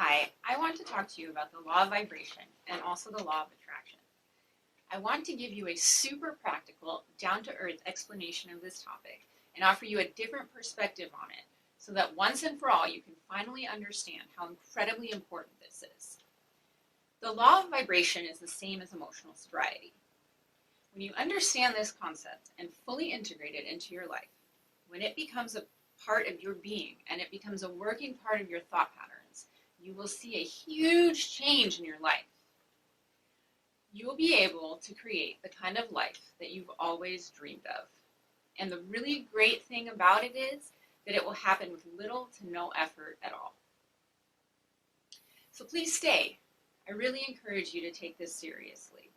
Hi, I want to talk to you about the law of vibration and also the law of attraction. I want to give you a super practical, down-to-earth explanation of this topic and offer you a different perspective on it so that once and for all you can finally understand how incredibly important this is. The law of vibration is the same as emotional sobriety. When you understand this concept and fully integrate it into your life, when it becomes a part of your being and it becomes a working part of your thought patterns, you will see a huge change in your life. You will be able to create the kind of life that you've always dreamed of. And the really great thing about it is that it will happen with little to no effort at all. So please stay. I really encourage you to take this seriously.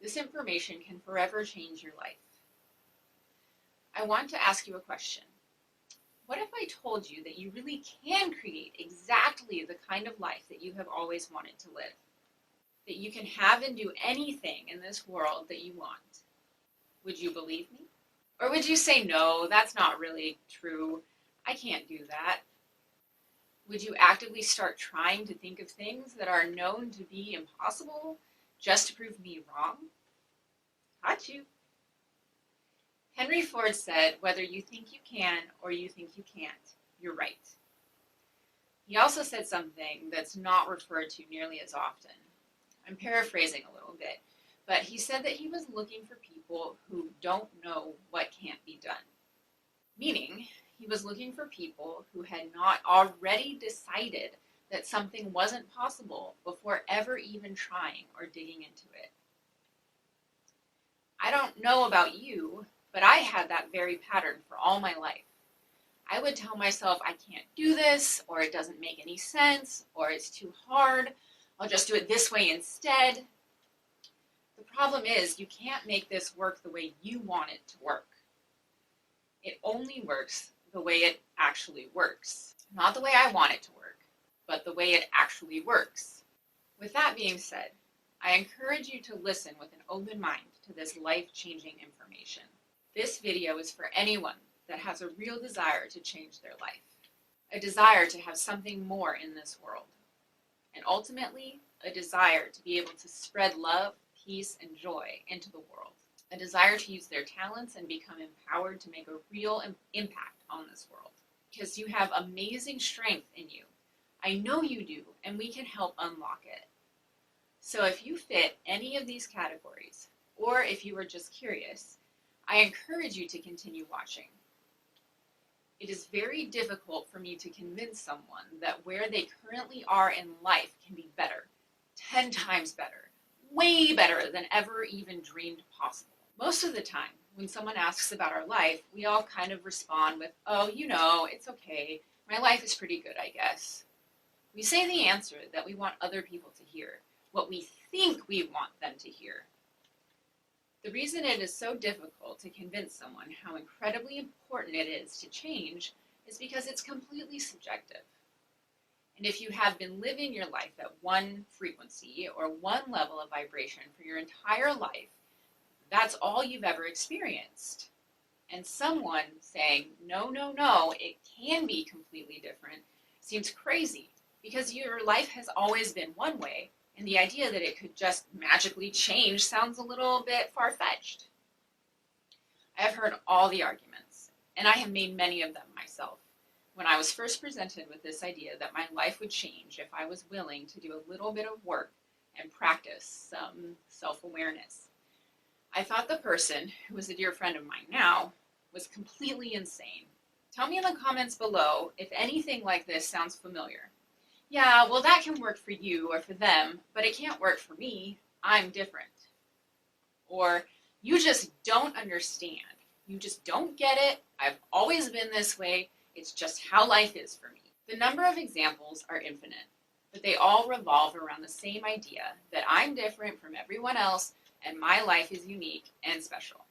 This information can forever change your life. I want to ask you a question. What if I told you that you really can create exactly the kind of life that you have always wanted to live? That you can have and do anything in this world that you want? Would you believe me? Or would you say, no, that's not really true. I can't do that. Would you actively start trying to think of things that are known to be impossible just to prove me wrong? Got you. Henry Ford said, whether you think you can or you think you can't, you're right. He also said something that's not referred to nearly as often. I'm paraphrasing a little bit, but he said that he was looking for people who don't know what can't be done. Meaning, he was looking for people who had not already decided that something wasn't possible before ever even trying or digging into it. I don't know about you, but I had that very pattern for all my life. I would tell myself I can't do this, or it doesn't make any sense, or it's too hard. I'll just do it this way instead. The problem is you can't make this work the way you want it to work. It only works the way it actually works. Not the way I want it to work, but the way it actually works. With that being said, I encourage you to listen with an open mind to this life-changing information. This video is for anyone that has a real desire to change their life, a desire to have something more in this world, and ultimately a desire to be able to spread love, peace, and joy into the world, a desire to use their talents and become empowered to make a real impact on this world, because you have amazing strength in you. I know you do, and we can help unlock it. So if you fit any of these categories, or if you are just curious, I encourage you to continue watching. It is very difficult for me to convince someone that where they currently are in life can be better, 10 times better, way better than ever even dreamed possible. Most of the time, when someone asks about our life, we all kind of respond with, oh, you know, it's okay. My life is pretty good, I guess. We say the answer that we want other people to hear, what we think we want them to hear. The reason it is so difficult to convince someone how incredibly important it is to change is because it's completely subjective. And if you have been living your life at one frequency or one level of vibration for your entire life, that's all you've ever experienced. And someone saying, no, no, no, it can be completely different, seems crazy because your life has always been one way. And the idea that it could just magically change sounds a little bit far-fetched. I have heard all the arguments, and I have made many of them myself. When I was first presented with this idea that my life would change if I was willing to do a little bit of work and practice some self-awareness, I thought the person, who is a dear friend of mine now, was completely insane. Tell me in the comments below if anything like this sounds familiar. Yeah, well, that can work for you or for them, but it can't work for me. I'm different. Or, you just don't understand. You just don't get it. I've always been this way. It's just how life is for me. The number of examples are infinite, but they all revolve around the same idea that I'm different from everyone else and my life is unique and special,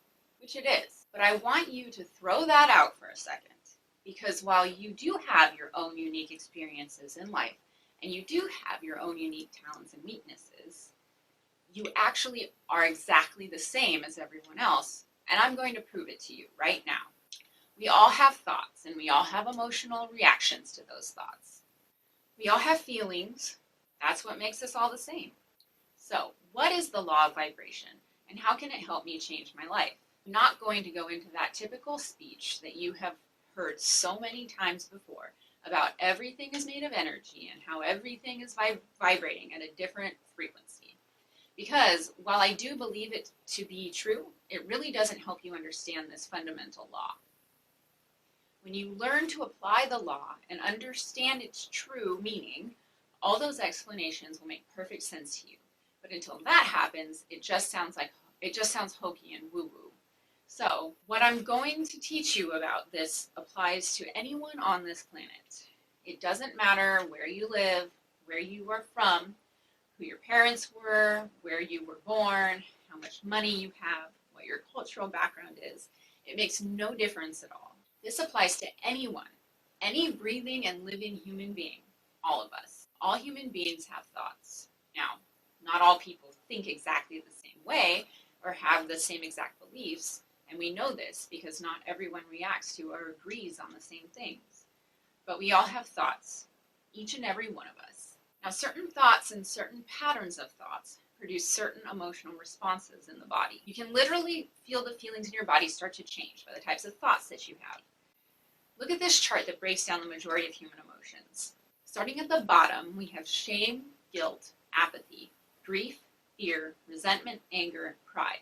which it is. But I want you to throw that out for a second, because while you do have your own unique experiences in life, and you do have your own unique talents and weaknesses, you actually are exactly the same as everyone else, and I'm going to prove it to you right now. We all have thoughts, and we all have emotional reactions to those thoughts. We all have feelings. That's what makes us all the same. So, what is the law of vibration, and how can it help me change my life? I'm not going to go into that typical speech that you have heard so many times before about everything is made of energy and how everything is vibrating at a different frequency. Because while I do believe it to be true, it really doesn't help you understand this fundamental law. When you learn to apply the law and understand its true meaning, all those explanations will make perfect sense to you. But until that happens, it just sounds hokey and woo-woo. So, what I'm going to teach you about this applies to anyone on this planet. It doesn't matter where you live, where you are from, who your parents were, where you were born, how much money you have, what your cultural background is. It makes no difference at all. This applies to anyone, any breathing and living human being, all of us. All human beings have thoughts. Now, not all people think exactly the same way or have the same exact beliefs, and we know this because not everyone reacts to or agrees on the same things. But we all have thoughts, each and every one of us. Now, certain thoughts and certain patterns of thoughts produce certain emotional responses in the body. You can literally feel the feelings in your body start to change by the types of thoughts that you have. Look at this chart that breaks down the majority of human emotions. Starting at the bottom, we have shame, guilt, apathy, grief, fear, resentment, anger, pride.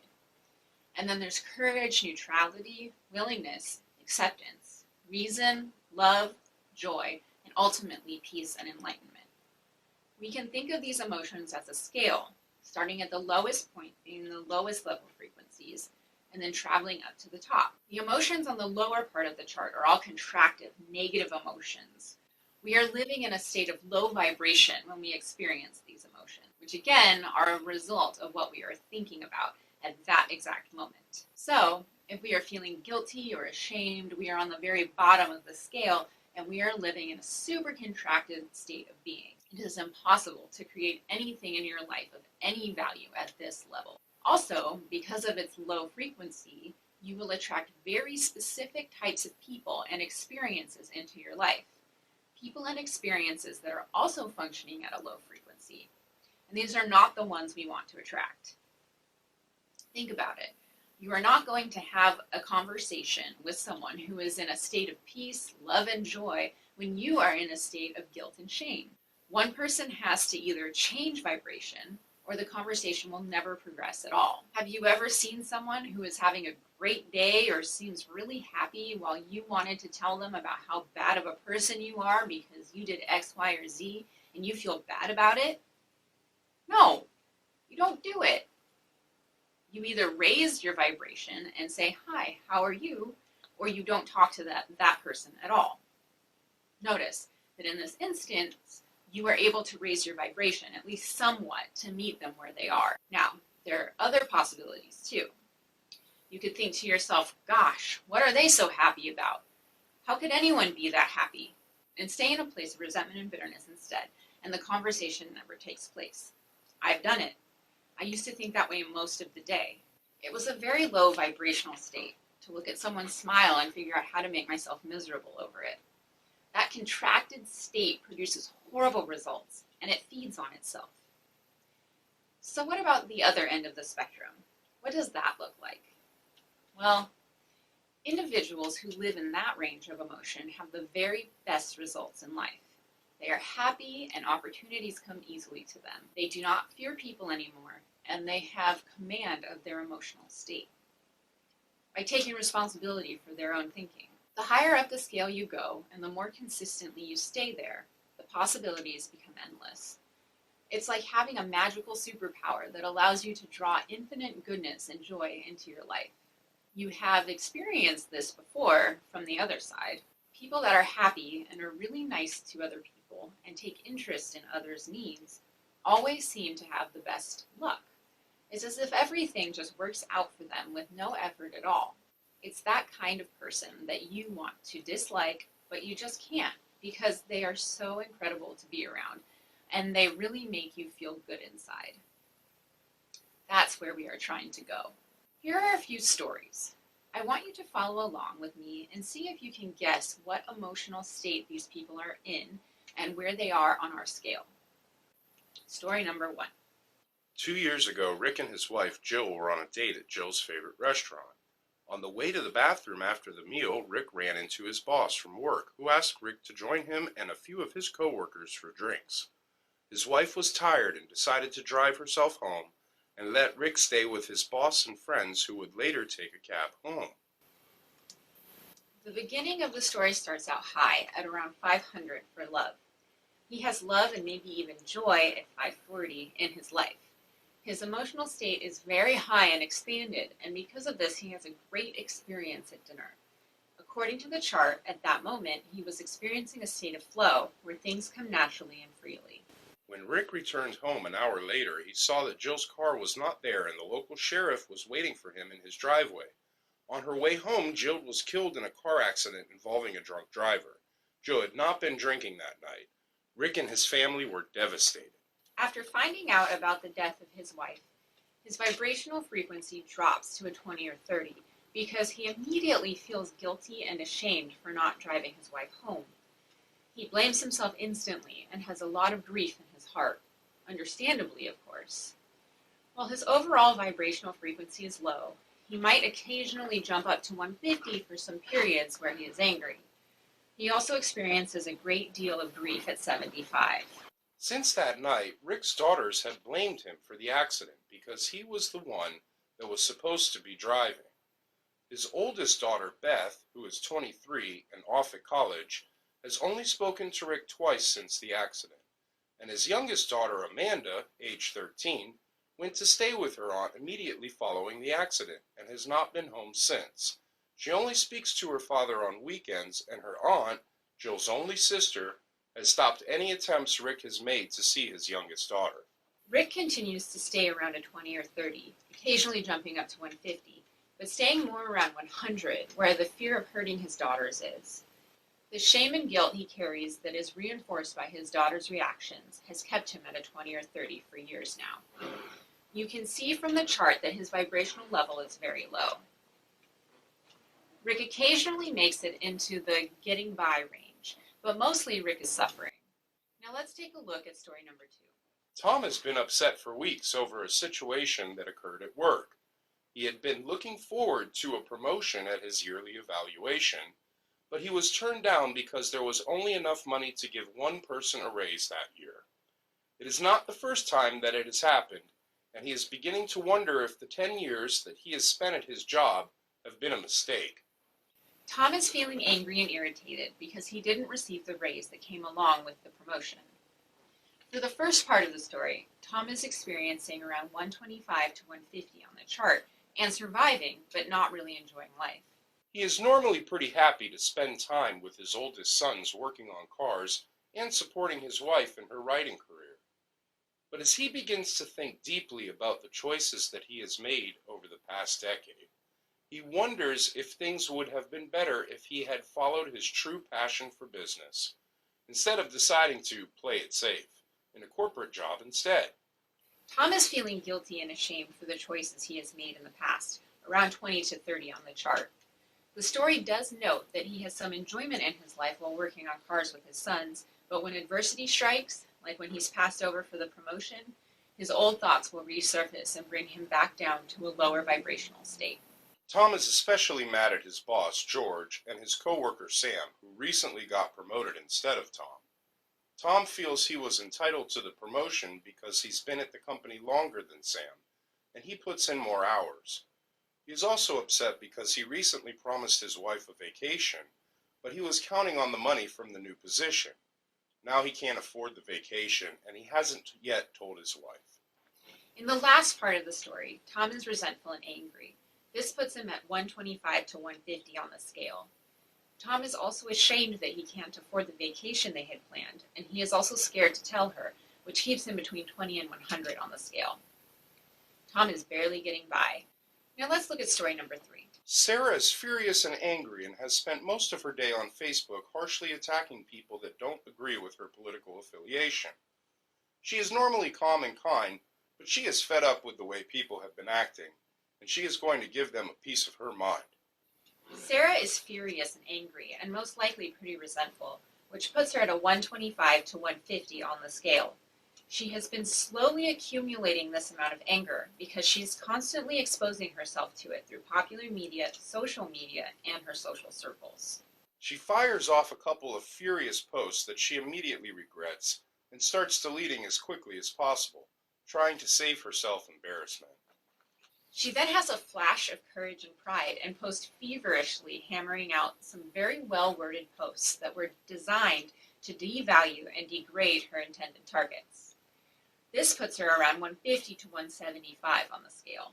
And then there's courage, neutrality, willingness, acceptance, reason, love, joy, and ultimately peace and enlightenment. We can think of these emotions as a scale, starting at the lowest point being the lowest level frequencies, and then traveling up to the top. The emotions on the lower part of the chart are all contractive, negative emotions. We are living in a state of low vibration when we experience these emotions, which again are a result of what we are thinking about at that exact moment. So, if we are feeling guilty or ashamed, we are on the very bottom of the scale and we are living in a super contracted state of being. It is impossible to create anything in your life of any value at this level. Also, because of its low frequency, you will attract very specific types of people and experiences into your life. People and experiences that are also functioning at a low frequency. And these are not the ones we want to attract. Think about it. You are not going to have a conversation with someone who is in a state of peace, love, and joy when you are in a state of guilt and shame. One person has to either change vibration or the conversation will never progress at all. Have you ever seen someone who is having a great day or seems really happy while you wanted to tell them about how bad of a person you are because you did X, Y, or Z and you feel bad about it? No, you don't do it. You either raise your vibration and say, hi, how are you? Or you don't talk to that person at all. Notice that in this instance, you are able to raise your vibration, at least somewhat, to meet them where they are. Now, there are other possibilities too. You could think to yourself, gosh, what are they so happy about? How could anyone be that happy? And stay in a place of resentment and bitterness instead, and the conversation never takes place. I've done it. I used to think that way most of the day. It was a very low vibrational state to look at someone smile and figure out how to make myself miserable over it. That contracted state produces horrible results, and it feeds on itself. So what about the other end of the spectrum? What does that look like? Well, individuals who live in that range of emotion have the very best results in life. They are happy and opportunities come easily to them. They do not fear people anymore, and they have command of their emotional state by taking responsibility for their own thinking. The higher up the scale you go, and the more consistently you stay there, the possibilities become endless. It's like having a magical superpower that allows you to draw infinite goodness and joy into your life. You have experienced this before from the other side. People that are happy and are really nice to other people and take interest in others' needs always seem to have the best luck. It's as if everything just works out for them with no effort at all. It's that kind of person that you want to dislike, but you just can't because they are so incredible to be around and they really make you feel good inside. That's where we are trying to go. Here are a few stories. I want you to follow along with me and see if you can guess what emotional state these people are in and where they are on our scale. Story number 1. 2 years ago, Rick and his wife Jill were on a date at Jill's favorite restaurant. On the way to the bathroom after the meal, Rick ran into his boss from work, who asked Rick to join him and a few of his coworkers for drinks. His wife was tired and decided to drive herself home and let Rick stay with his boss and friends, who would later take a cab home. The beginning of the story starts out high at around 500 for love. He has love and maybe even joy at 540 in his life. His emotional state is very high and expanded, and because of this, he has a great experience at dinner. According to the chart, at that moment, he was experiencing a state of flow where things come naturally and freely. When Rick returned home an hour later, he saw that Jill's car was not there and the local sheriff was waiting for him in his driveway. On her way home, Jill was killed in a car accident involving a drunk driver. Jill had not been drinking that night. Rick and his family were devastated. After finding out about the death of his wife, his vibrational frequency drops to a 20 or 30 because he immediately feels guilty and ashamed for not driving his wife home. He blames himself instantly and has a lot of grief in his heart, understandably, of course. While his overall vibrational frequency is low, he might occasionally jump up to 150 for some periods where he is angry. He also experiences a great deal of grief at 75. Since that night, Rick's daughters had blamed him for the accident because he was the one that was supposed to be driving. His oldest daughter, Beth, who is 23 and off at college, has only spoken to Rick twice since the accident, and his youngest daughter, Amanda, age 13, went to stay with her aunt immediately following the accident and has not been home since. She only speaks to her father on weekends, and her aunt, Jill's only sister, has stopped any attempts Rick has made to see his youngest daughter. Rick continues to stay around a 20 or 30, occasionally jumping up to 150, but staying more around 100, where the fear of hurting his daughters is. The shame and guilt he carries that is reinforced by his daughter's reactions has kept him at a 20 or 30 for years now. You can see from the chart that his vibrational level is very low. Rick occasionally makes it into the getting by range, but mostly Rick is suffering. Now let's take a look at story number 2. Tom has been upset for weeks over a situation that occurred at work. He had been looking forward to a promotion at his yearly evaluation, but he was turned down because there was only enough money to give one person a raise that year. It is not the first time that it has happened, and he is beginning to wonder if the 10 years that he has spent at his job have been a mistake. Tom is feeling angry and irritated because he didn't receive the raise that came along with the promotion. For the first part of the story, Tom is experiencing around 125 to 150 on the chart and surviving, but not really enjoying life. He is normally pretty happy to spend time with his oldest sons working on cars and supporting his wife in her writing career. But as he begins to think deeply about the choices that he has made over the past decade, he wonders if things would have been better if he had followed his true passion for business, instead of deciding to play it safe in a corporate job instead. Tom is feeling guilty and ashamed for the choices he has made in the past, around 20 to 30 on the chart. The story does note that he has some enjoyment in his life while working on cars with his sons, but when adversity strikes, like when he's passed over for the promotion, his old thoughts will resurface and bring him back down to a lower vibrational state. Tom is especially mad at his boss, George, and his coworker, Sam, who recently got promoted instead of Tom. Tom feels he was entitled to the promotion because he's been at the company longer than Sam, and he puts in more hours. He is also upset because he recently promised his wife a vacation, but he was counting on the money from the new position. Now he can't afford the vacation, and he hasn't yet told his wife. In the last part of the story, Tom is resentful and angry. This puts him at 125 to 150 on the scale. Tom is also ashamed that he can't afford the vacation they had planned, and he is also scared to tell her, which keeps him between 20 and 100 on the scale. Tom is barely getting by. Now let's look at story number 3. Sarah is furious and angry and has spent most of her day on Facebook harshly attacking people that don't agree with her political affiliation. She is normally calm and kind, but she is fed up with the way people have been acting, and she is going to give them a piece of her mind. Sarah is furious and angry, and most likely pretty resentful, which puts her at a 125 to 150 on the scale. She has been slowly accumulating this amount of anger because she's constantly exposing herself to it through popular media, social media, and her social circles. She fires off a couple of furious posts that she immediately regrets and starts deleting as quickly as possible, trying to save herself embarrassment. She then has a flash of courage and pride and posts feverishly, hammering out some very well-worded posts that were designed to devalue and degrade her intended targets. This puts her around 150 to 175 on the scale.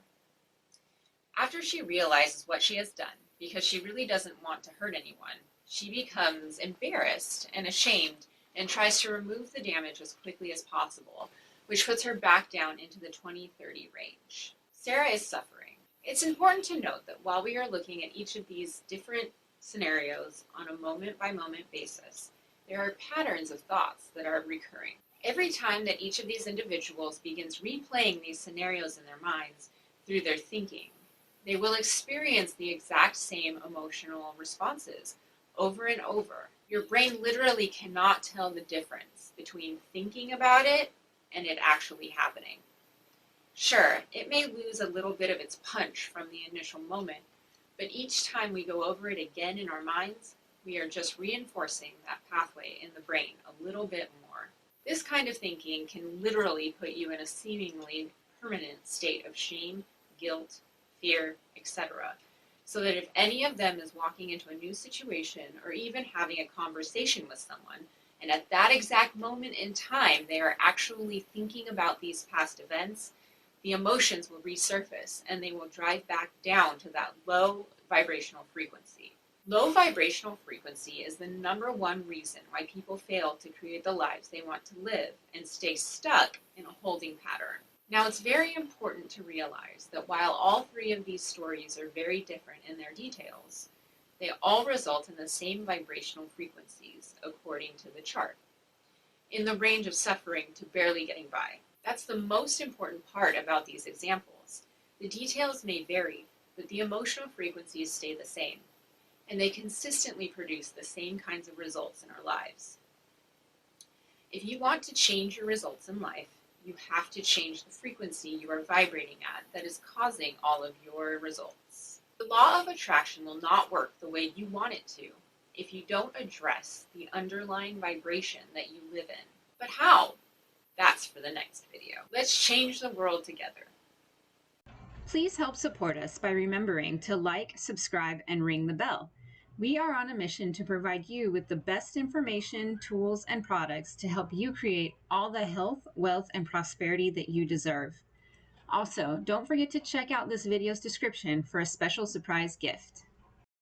After she realizes what she has done, because she really doesn't want to hurt anyone, she becomes embarrassed and ashamed and tries to remove the damage as quickly as possible, which puts her back down into the 20-30 range. Sarah is suffering. It's important to note that while we are looking at each of these different scenarios on a moment-by-moment basis, there are patterns of thoughts that are recurring. Every time that each of these individuals begins replaying these scenarios in their minds through their thinking, they will experience the exact same emotional responses over and over. Your brain literally cannot tell the difference between thinking about it and it actually happening. Sure, it may lose a little bit of its punch from the initial moment, but each time we go over it again in our minds, we are just reinforcing that pathway in the brain a little bit more. This kind of thinking can literally put you in a seemingly permanent state of shame, guilt, fear, etc. So that if any of them is walking into a new situation or even having a conversation with someone, and at that exact moment in time they are actually thinking about these past events, the emotions will resurface and they will drive back down to that low vibrational frequency. Low vibrational frequency is the number one reason why people fail to create the lives they want to live and stay stuck in a holding pattern. Now, it's very important to realize that while all three of these stories are very different in their details, they all result in the same vibrational frequencies according to the chart, in the range of suffering to barely getting by. That's the most important part about these examples. The details may vary, but the emotional frequencies stay the same, and they consistently produce the same kinds of results in our lives. If you want to change your results in life, you have to change the frequency you are vibrating at that is causing all of your results. The law of attraction will not work the way you want it to if you don't address the underlying vibration that you live in. But how? That's for the next video. Let's change the world together. Please help support us by remembering to like, subscribe, and ring the bell. We are on a mission to provide you with the best information, tools, and products to help you create all the health, wealth, and prosperity that you deserve. Also, don't forget to check out this video's description for a special surprise gift.